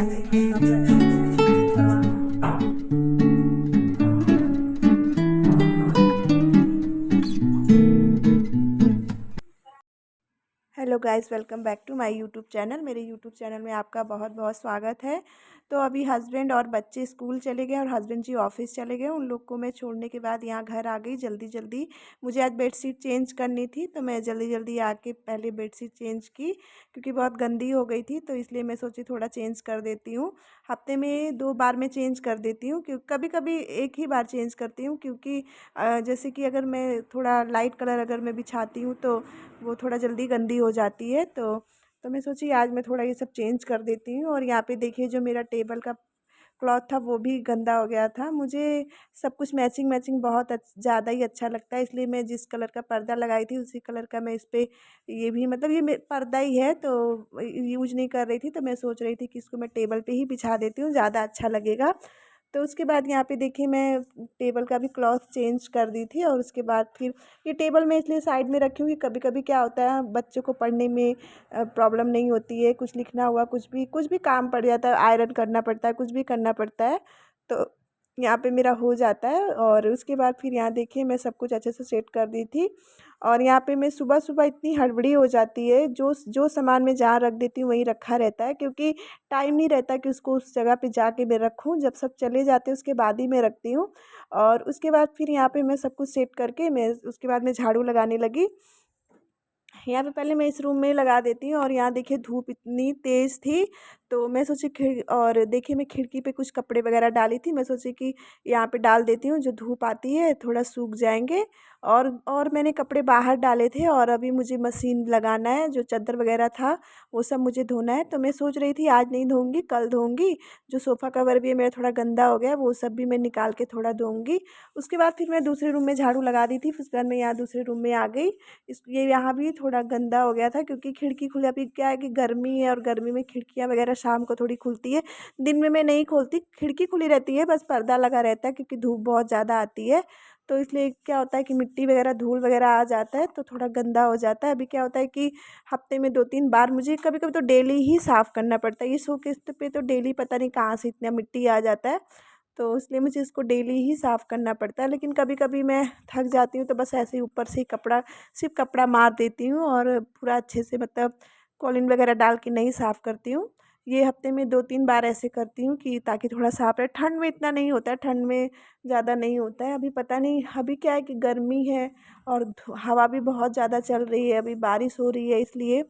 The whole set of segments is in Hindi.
Hello guys, welcome back to my YouTube channel. मेरे यूट्यूब चैनल में आपका बहुत बहुत स्वागत है। तो अभी हस्बैंड और बच्चे स्कूल चले गए और हस्बैंड जी ऑफिस चले गए। उन लोग को मैं छोड़ने के बाद यहाँ घर आ गई जल्दी जल्दी। मुझे आज बेडशीट चेंज करनी थी तो मैं जल्दी जल्दी आके पहले बेडशीट चेंज की, क्योंकि बहुत गंदी हो गई थी। तो इसलिए मैं सोची थोड़ा चेंज कर देती हूँ। हफ्ते में 2 बार मैं चेंज कर देती हूँ, क्योंकि कभी कभी एक ही बार चेंज करती हूँ, क्योंकि जैसे कि अगर मैं थोड़ा लाइट कलर अगर मैं बिछाती हूँ तो वो थोड़ा जल्दी गंदी हो जाती है। तो मैं सोची आज मैं थोड़ा ये सब चेंज कर देती हूँ। और यहाँ पे देखिए जो मेरा टेबल का क्लॉथ था वो भी गंदा हो गया था। मुझे सब कुछ मैचिंग मैचिंग बहुत ज़्यादा ही अच्छा लगता है, इसलिए मैं जिस कलर का पर्दा लगाई थी उसी कलर का मैं इस पर ये भी मतलब ये पर्दा ही है तो यूज नहीं कर रही थी। तो मैं सोच रही थी कि इसको मैं टेबल पे ही बिछा देती हूँ, ज़्यादा अच्छा लगेगा। तो उसके बाद यहाँ पे देखिए मैं टेबल का भी क्लॉथ चेंज कर दी थी। और उसके बाद फिर ये टेबल मैं इसलिए साइड में रखी हूँ कि कभी कभी क्या होता है बच्चों को पढ़ने में प्रॉब्लम नहीं होती है, कुछ लिखना हुआ कुछ भी काम पड़ जाता है, आयरन करना पड़ता है, कुछ भी करना पड़ता है। तो यहाँ पे मेरा हो जाता है। और उसके बाद फिर यहाँ देखिए मैं सब कुछ अच्छे से सेट कर दी थी। और यहाँ पे मैं सुबह सुबह इतनी हड़बड़ी हो जाती है, जो जो सामान मैं जहाँ रख देती हूँ वहीं रखा रहता है, क्योंकि टाइम नहीं रहता कि उसको उस जगह पे जाके मैं रखूँ। जब सब चले जाते हैं उसके बाद ही मैं रखती हूँ। और उसके बाद फिर यहाँ पे मैं सब कुछ सेट करके मैं उसके बाद मैं झाड़ू लगाने लगी। यहाँ पे पहले मैं इस रूम में लगा देती हूँ। और यहाँ देखिए धूप इतनी तेज़ थी तो मैं सोची और देखिए मैं खिड़की पे कुछ कपड़े वगैरह डाली थी, मैं सोची कि यहाँ पे डाल देती हूँ, जो धूप आती है थोड़ा सूख जाएंगे। और मैंने कपड़े बाहर डाले थे और अभी मुझे मशीन लगाना है, जो चादर वगैरह था वो सब मुझे धोना है। तो मैं सोच रही थी आज नहीं धोऊंगी, कल धोऊंगी। जो सोफ़ा कवर भी है मेरा थोड़ा गंदा हो गया, वो सब भी मैं निकाल के थोड़ा धोऊंगी। उसके बाद फिर मैं दूसरे रूम में झाड़ू लगा दी थी, फिर उसके बाद मैं यहाँ दूसरे रूम में आ गई। ये यहाँ भी थोड़ा गंदा हो गया था, क्योंकि खिड़की खुली, अभी क्या है कि गर्मी है और गर्मी में खिड़कियाँ वगैरह शाम को थोड़ी खुलती है, दिन में मैं नहीं खोलती। खिड़की खुली रहती है, बस पर्दा लगा रहता है, क्योंकि धूप बहुत ज़्यादा आती है। तो इसलिए क्या होता है कि मिट्टी वगैरह धूल वगैरह आ जाता है तो थोड़ा गंदा हो जाता है। अभी क्या होता है कि हफ्ते में 2-3 बार मुझे कभी कभी तो डेली ही साफ़ करना पड़ता है। ये शोकेस पे तो डेली पता नहीं कहाँ से इतना मिट्टी आ जाता है, तो इसलिए मुझे इसको डेली ही साफ़ करना पड़ता है। लेकिन कभी कभी मैं थक जाती हूँ तो बस ऐसे ही ऊपर से ही कपड़ा, सिर्फ कपड़ा मार देती हूँ और पूरा अच्छे से मतलब कॉलिन वगैरह डाल के नहीं साफ़ करती हूँ। ये हफ्ते में 2-3 बार ऐसे करती हूँ कि ताकि थोड़ा साफ़ रहे। ठंड में इतना नहीं होता है, ठंड में ज़्यादा नहीं होता है। अभी पता नहीं, अभी क्या है कि गर्मी है और हवा भी बहुत ज़्यादा चल रही है, अभी बारिश हो रही है इसलिए।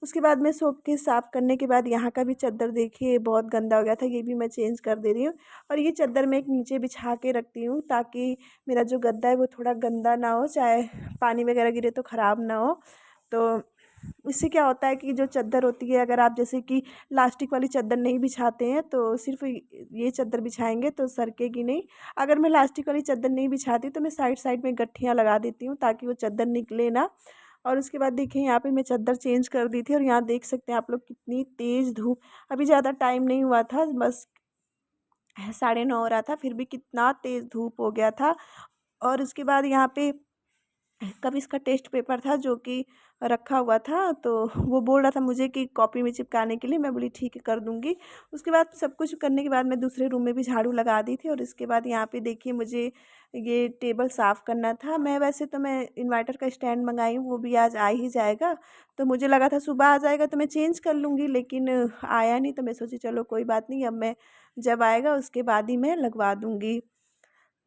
उसके बाद में सोप के साफ़ करने के बाद यहाँ का भी चादर देखिए बहुत गंदा हो गया था, ये भी मैं चेंज कर दे रही हूँ। और ये चादर मैं एक नीचे बिछा के रखती हूँ, ताकि मेरा जो गद्दा है वो थोड़ा गंदा ना हो, चाहे पानी वगैरह गिरे तो ख़राब ना हो। तो इससे क्या होता है कि जो चादर होती है, अगर आप जैसे कि प्लास्टिक वाली चादर नहीं बिछाते हैं तो सिर्फ ये चादर बिछाएंगे तो सरकेगी नहीं। अगर मैं प्लास्टिक वाली चादर नहीं बिछाती तो मैं साइड साइड में गट्ठियाँ लगा देती हूँ, ताकि वो चादर निकले ना। और उसके बाद देखिए यहाँ पे मैं चादर चेंज कर दी थी और यहाँ देख सकते हैं आप लोग कितनी तेज़ धूप। अभी ज़्यादा टाइम नहीं हुआ था, बस 9:30 हो रहा था, फिर भी कितना तेज़ धूप हो गया था। और उसके बाद यहाँ पे कब इसका टेस्ट पेपर था जो कि रखा हुआ था, तो वो बोल रहा था मुझे कि कॉपी में चिपकाने के लिए। मैं बोली ठीक है कर दूँगी। उसके बाद सब कुछ करने के बाद मैं दूसरे रूम में भी झाड़ू लगा दी थी। और इसके बाद यहाँ पे देखिए मुझे ये टेबल साफ़ करना था। मैं वैसे तो मैं इन्वर्टर का स्टैंड मंगाई हूँ, वो भी आज आ ही जाएगा। तो मुझे लगा था सुबह आ जाएगा तो मैं चेंज कर लूँगी, लेकिन आया नहीं। तो मैं सोची चलो कोई बात नहीं, अब मैं जब आएगा उसके बाद ही मैं लगवा दूँगी।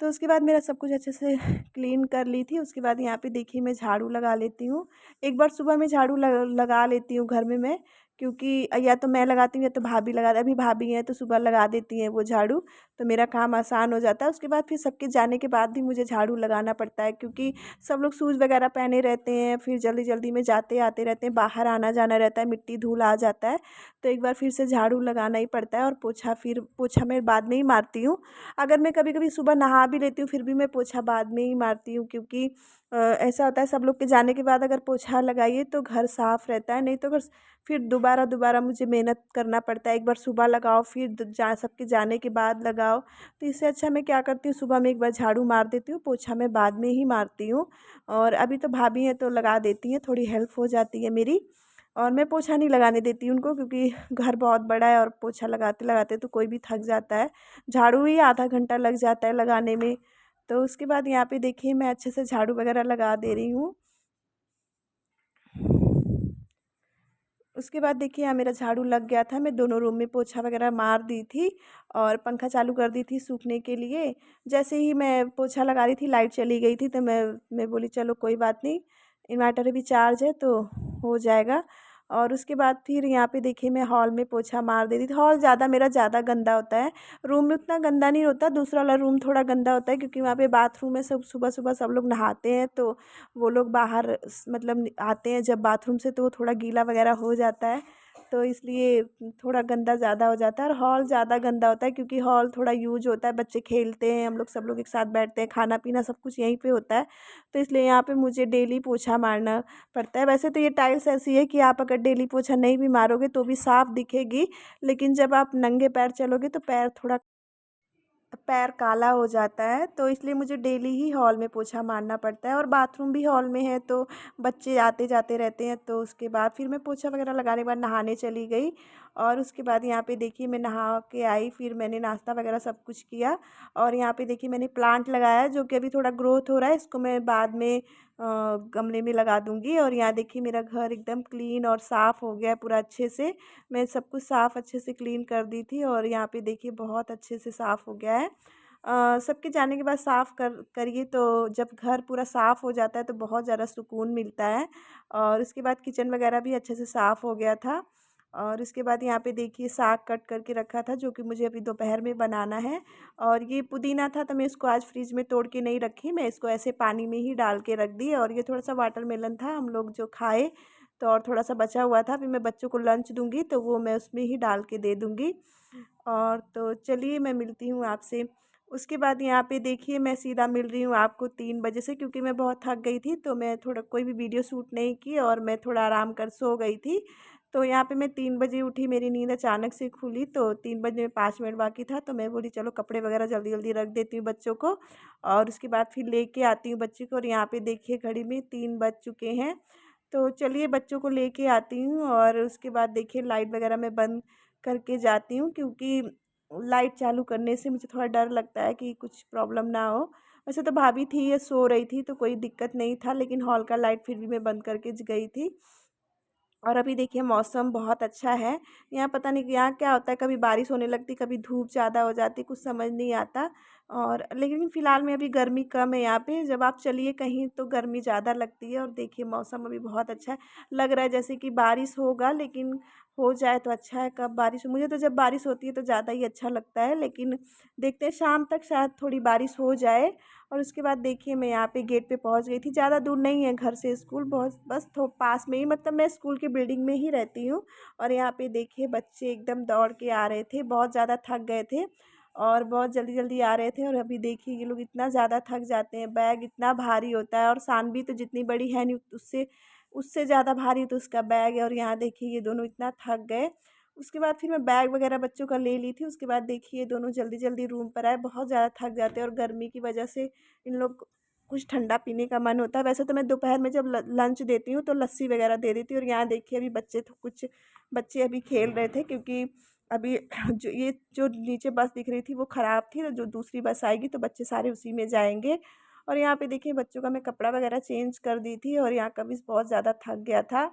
तो उसके बाद मेरा सब कुछ अच्छे से क्लीन कर ली थी। उसके बाद यहाँ पे देखिए मैं झाड़ू लगा लेती हूँ। एक बार सुबह में झाड़ू लगा लेती हूँ घर में मैं, क्योंकि या तो मैं लगाती हूँ या तो भाभी अभी भाभी हैं तो सुबह लगा देती हैं वो झाड़ू, तो मेरा काम आसान हो जाता है। उसके बाद फिर सबके जाने के बाद भी मुझे झाड़ू लगाना पड़ता है, क्योंकि सब लोग शूज़ वगैरह पहने रहते हैं, फिर जल्दी जल्दी में जाते आते रहते हैं, बाहर आना जाना रहता है, मिट्टी धूल आ जाता है। तो एक बार फिर से झाड़ू लगाना ही पड़ता है। और पोछा मैं बाद में ही मारती हूँ। अगर मैं कभी कभी सुबह नहा भी लेती हूँ फिर भी मैं पोछा बाद में ही मारती हूँ, क्योंकि ऐसा होता है सब लोग के जाने के बाद अगर पोछा लगाइए तो घर साफ़ रहता है, नहीं तो अगर फिर दोबारा दोबारा मुझे मेहनत करना पड़ता है। एक बार सुबह लगाओ, फिर सबके जाने के बाद लगाओ। तो इससे अच्छा मैं क्या करती हूँ, सुबह में एक बार झाड़ू मार देती हूँ, पोछा मैं बाद में ही मारती हूँ। और अभी तो भाभी हैं तो लगा देती हैं, थोड़ी हेल्प हो जाती है मेरी। और मैं पोछा नहीं लगाने देती उनको, क्योंकि घर बहुत बड़ा है और पोछा लगाते-लगाते तो कोई भी थक जाता है। झाड़ू ही आधा घंटा लग जाता है लगाने में। तो उसके बाद यहाँ पे देखिए मैं अच्छे से झाड़ू वगैरह लगा दे रही हूँ। उसके बाद देखिए यहाँ मेरा झाड़ू लग गया था, मैं दोनों रूम में पोछा वगैरह मार दी थी और पंखा चालू कर दी थी सूखने के लिए। जैसे ही मैं पोछा लगा रही थी लाइट चली गई थी, तो मैं बोली चलो कोई बात नहीं, इन्वर्टर भी चार्ज है तो हो जाएगा। और उसके बाद फिर यहाँ पे देखिए मैं हॉल में पोछा मार दे रही थी। हॉल ज़्यादा गंदा होता है, रूम में उतना गंदा नहीं होता, दूसरा वाला रूम थोड़ा गंदा होता है क्योंकि वहाँ पे बाथरूम है। सब सुबह-सुबह सब लोग नहाते हैं, तो वो लोग बाहर मतलब आते हैं जब बाथरूम से, तो वो थोड़ा गीला वगैरह हो जाता है, तो इसलिए थोड़ा गंदा ज़्यादा हो जाता है। और हॉल ज़्यादा गंदा होता है क्योंकि हॉल थोड़ा यूज होता है, बच्चे खेलते हैं, हम लोग सब लोग एक साथ बैठते हैं, खाना पीना सब कुछ यहीं पे होता है, तो इसलिए यहाँ पे मुझे डेली पोछा मारना पड़ता है। वैसे तो ये टाइल्स ऐसी है कि आप अगर डेली पोछा नहीं भी मारोगे तो भी साफ़ दिखेगी, लेकिन जब आप नंगे पैर चलोगे तो पैर काला हो जाता है, तो इसलिए मुझे डेली ही हॉल में पोछा मारना पड़ता है। और बाथरूम भी हॉल में है, तो बच्चे आते जाते रहते हैं, तो उसके बाद फिर मैं पोछा वगैरह लगाने के बाद नहाने चली गई। और उसके बाद यहाँ पे देखिए मैं नहा के आई, फिर मैंने नाश्ता वगैरह सब कुछ किया। और यहाँ पे देखिए मैंने प्लांट लगाया है जो कि अभी थोड़ा ग्रोथ हो रहा है, इसको मैं बाद में गमले में लगा दूँगी। और यहाँ देखिए मेरा घर एकदम क्लीन और साफ़ हो गया है पूरा अच्छे से। मैं सब कुछ साफ़ अच्छे से क्लीन कर दी थी और यहाँ पे देखिए बहुत अच्छे से साफ़ हो गया है। सबके जाने के बाद साफ़ करिए तो जब घर पूरा साफ़ हो जाता है तो बहुत ज़्यादा सुकून मिलता है। और उसके बाद किचन वगैरह भी अच्छे से साफ़ हो गया था। और उसके बाद यहाँ पे देखिए साग कट करके रखा था जो कि मुझे अभी दोपहर में बनाना है। और ये पुदीना था तो मैं इसको आज फ्रिज में तोड़ के नहीं रखी, मैं इसको ऐसे पानी में ही डाल के रख दी। और ये थोड़ा सा वाटरमेलन था, हम लोग जो खाए, तो और थोड़ा सा बचा हुआ था, फिर मैं बच्चों को लंच दूंगी तो वो मैं उसमें ही डाल के दे दूंगी। और तो चलिए मैं मिलती हूँ आपसे। उसके बाद यहाँ पे देखिए मैं सीधा मिल रही हूँ आपको 3 बजे से, क्योंकि मैं बहुत थक गई थी, तो मैं थोड़ा कोई भी वीडियो शूट नहीं की और मैं थोड़ा आराम कर सो गई थी। तो यहाँ पे मैं 3 बजे उठी, मेरी नींद अचानक से खुली, तो 3 बजे में 5 मिनट बाकी था, तो मैं बोली चलो कपड़े वगैरह जल्दी जल्दी रख देती हूँ बच्चों को, और उसके बाद फिर लेके आती हूँ बच्चे को। और यहाँ पे देखिए घड़ी में 3 बज चुके हैं, तो चलिए बच्चों को लेके आती हूँ। और उसके बाद देखिए लाइट वगैरह मैं बंद करके जाती हूँ, क्योंकि लाइट चालू करने से मुझे थोड़ा डर लगता है कि कुछ प्रॉब्लम ना हो। वैसे तो भाभी थी, ये सो रही थी तो कोई दिक्कत नहीं था, लेकिन हॉल का लाइट फिर भी मैं बंद करके गई थी। और अभी देखिए मौसम बहुत अच्छा है। यहाँ पता नहीं यहाँ क्या होता है, कभी बारिश होने लगती, कभी धूप ज़्यादा हो जाती, कुछ समझ नहीं आता। और लेकिन फ़िलहाल में अभी गर्मी कम है यहाँ पे, जब आप चलिए कहीं तो गर्मी ज़्यादा लगती है। और देखिए मौसम अभी बहुत अच्छा है, लग रहा है जैसे कि बारिश होगा, लेकिन हो जाए तो अच्छा है। कब बारिश हो, मुझे तो जब बारिश होती है तो ज़्यादा ही अच्छा लगता है, लेकिन देखते हैं शाम तक शायद थोड़ी बारिश हो जाए। और उसके बाद देखिए मैं यहाँ पे गेट पे पहुँच गई थी, ज़्यादा दूर नहीं है घर से स्कूल, बहुत बस थो पास में ही, मतलब मैं स्कूल की बिल्डिंग में ही रहती हूँ। और यहाँ पे देखिए बच्चे एकदम दौड़ के आ रहे थे, बहुत ज़्यादा थक गए थे और बहुत जल्दी जल्दी आ रहे थे। और अभी देखिए ये लोग इतना ज़्यादा थक जाते हैं, बैग इतना भारी होता है, और सानवी तो जितनी बड़ी है नहीं, उससे उससे ज़्यादा भारी तो उसका बैग है। और यहाँ देखिए ये दोनों इतना थक गए। उसके बाद फिर मैं बैग वगैरह बच्चों का ले ली थी। उसके बाद देखिए ये दोनों जल्दी जल्दी रूम पर आए, बहुत ज़्यादा थक जाते हैं और गर्मी की वजह से इन लोग कुछ ठंडा पीने का मन होता है। वैसे तो मैं दोपहर में जब लंच देती हूँ तो लस्सी वगैरह दे देती हूँ। और यहाँ देखिए अभी बच्चे तो कुछ बच्चे अभी खेल रहे थे, क्योंकि अभी जो नीचे बस दिख रही थी वो ख़राब थी, तो जो दूसरी बस आएगी तो बच्चे सारे उसी में जाएंगे। और यहाँ पे देखिए बच्चों का मैं कपड़ा वगैरह चेंज कर दी थी। और यहाँ का भी बहुत ज़्यादा थक गया था,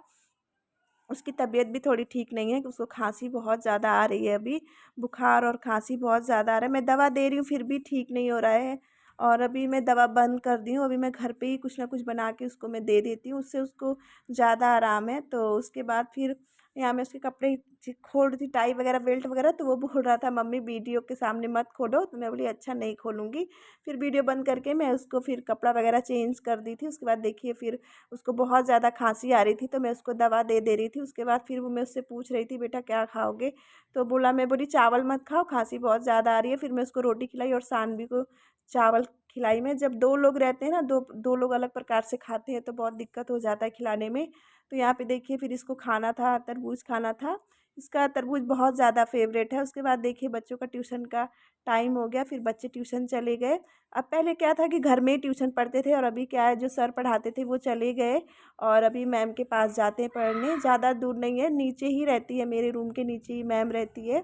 उसकी तबीयत भी थोड़ी ठीक नहीं है, कि उसको खांसी बहुत ज़्यादा आ रही है अभी, बुखार और खांसी बहुत ज़्यादा आ रहा है। मैं दवा दे रही हूँ फिर भी ठीक नहीं हो रहा है। और अभी मैं दवा बंद कर दी हूँ, अभी मैं घर पे ही कुछ ना कुछ बना के उसको मैं दे देती हूँ, उससे उसको ज़्यादा आराम है। तो उसके बाद फिर यहाँ मैं उसके कपड़े खोल रही थी, टाई वगैरह बेल्ट वगैरह, तो वो बोल रहा था मम्मी वीडियो के सामने मत खोलो, तो मैं बोली अच्छा नहीं खोलूँगी। फिर वीडियो बंद करके मैं उसको फिर कपड़ा वगैरह चेंज कर दी थी। उसके बाद देखिए फिर उसको बहुत ज़्यादा खांसी आ रही थी, तो मैं उसको दवा दे दे रही थी। उसके बाद फिर वो मैं उससे पूछ रही थी बेटा क्या खाओगे, तो बोला, मैं बोली चावल मत खाओ, खांसी बहुत ज़्यादा आ रही है। फिर मैं उसको रोटी खिलाई और सानवी को चावल खिलाई। मैं जब दो लोग रहते हैं ना, दो दो लोग अलग प्रकार से खाते हैं तो बहुत दिक्कत हो जाता है खिलाने में। तो यहाँ पे देखिए फिर इसको खाना था, तरबूज खाना था, इसका तरबूज बहुत ज़्यादा फ़ेवरेट है। उसके बाद देखिए बच्चों का ट्यूशन का टाइम हो गया, फिर बच्चे ट्यूशन चले गए। अब पहले क्या था कि घर में ही ट्यूशन पढ़ते थे और अभी क्या है जो सर पढ़ाते थे वो चले गए और अभी मैम के पास जाते हैं पढ़ने। ज़्यादा दूर नहीं है, नीचे ही रहती है, मेरे रूम के नीचे ही मैम रहती है।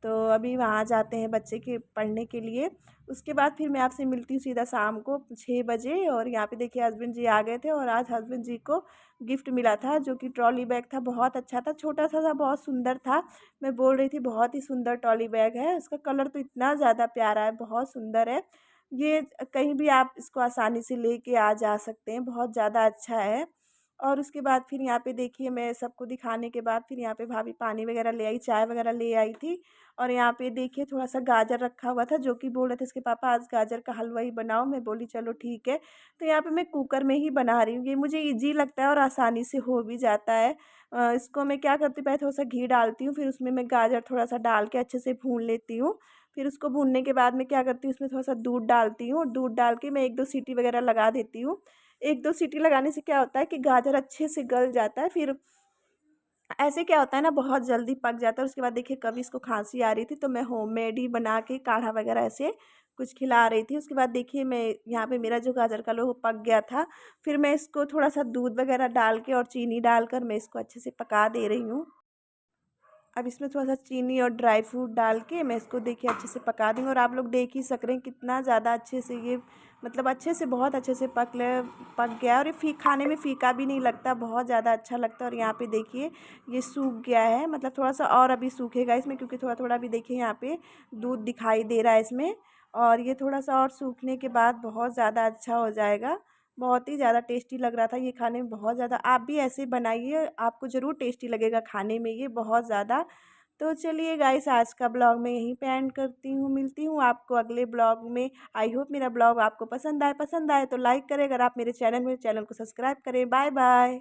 तो अभी वहाँ जाते हैं बच्चे के पढ़ने के लिए। उसके बाद फिर मैं आपसे मिलती हूँ सीधा शाम को 6 बजे। और यहाँ पे देखिए हस्बैंड जी आ गए थे और आज हस्बैंड जी को गिफ्ट मिला था जो कि ट्रॉली बैग था। बहुत अच्छा था, छोटा-सा था, बहुत सुंदर था। मैं बोल रही थी बहुत ही सुंदर ट्रॉली बैग है। उसका कलर तो इतना ज़्यादा प्यारा है, बहुत सुंदर है। ये कहीं भी आप इसको आसानी से लेके आ जा सकते हैं, बहुत ज़्यादा अच्छा है। और उसके बाद फिर यहाँ पे देखिए मैं सबको दिखाने के बाद फिर यहाँ पे भाभी पानी वगैरह ले आई, चाय वगैरह ले आई थी। और यहाँ पे देखिए थोड़ा-सा गाजर रखा हुआ था जो कि बोल रहे थे इसके पापा आज गाजर का हलवा ही बनाओ। मैं बोली चलो ठीक है। तो यहाँ पे मैं कुकर में ही बना रही हूँ, ये मुझे ईज़ी लगता है और आसानी से हो भी जाता है। इसको मैं क्या करती हूँ, पहले थोड़ा-सा घी डालती हूँ, फिर उसमें मैं गाजर थोड़ा-सा डाल के अच्छे से भून लेती हूँ। फिर उसको भूनने के बाद मैं क्या करती हूँ, उसमें थोड़ा-सा दूध डालती हूँ, दूध डाल के मैं 1-2 सीटी वगैरह लगा देती हूँ। 1-2 सीटी लगाने से क्या होता है कि गाजर अच्छे से गल जाता है। फिर ऐसे क्या होता है ना, बहुत जल्दी पक जाता है। उसके बाद देखिए कभी इसको खांसी आ रही थी तो मैं होममेड ही बना के काढ़ा वगैरह ऐसे कुछ खिला रही थी। उसके बाद देखिए मैं यहाँ पे मेरा जो गाजर का हलवा वो पक गया था। फिर मैं इसको थोड़ा-सा दूध वगैरह डाल के और चीनी डालकर मैं इसको अच्छे से पका दे रही हूँ। अब इसमें थोड़ा-सा चीनी और ड्राई फ्रूट डाल के मैं इसको देखिए अच्छे से पका दूँगी। और आप लोग देख ही सक रहे हैं कितना ज़्यादा अच्छे से ये मतलब अच्छे से बहुत अच्छे से पक गया है। और ये खाने में फीका भी नहीं लगता, बहुत ज़्यादा अच्छा लगता है। और यहाँ पे देखिए ये सूख गया है, मतलब थोड़ा-सा और अभी सूखेगा इसमें क्योंकि थोड़ा-थोड़ा अभी देखिए यहाँ पे दूध दिखाई दे रहा है इसमें। और ये थोड़ा-सा और सूखने के बाद बहुत ज़्यादा अच्छा हो जाएगा। बहुत ही ज़्यादा टेस्टी लग रहा था ये खाने में, बहुत ज़्यादा। आप भी ऐसे बनाइए, आपको ज़रूर टेस्टी लगेगा खाने में ये बहुत ज़्यादा। तो चलिए गाइस आज का ब्लॉग मैं यहीं पे एंड करती हूँ, मिलती हूँ आपको अगले ब्लॉग में। आई होप मेरा ब्लॉग आपको पसंद आए तो लाइक करें, अगर आप मेरे चैनल को सब्सक्राइब करें। Bye bye.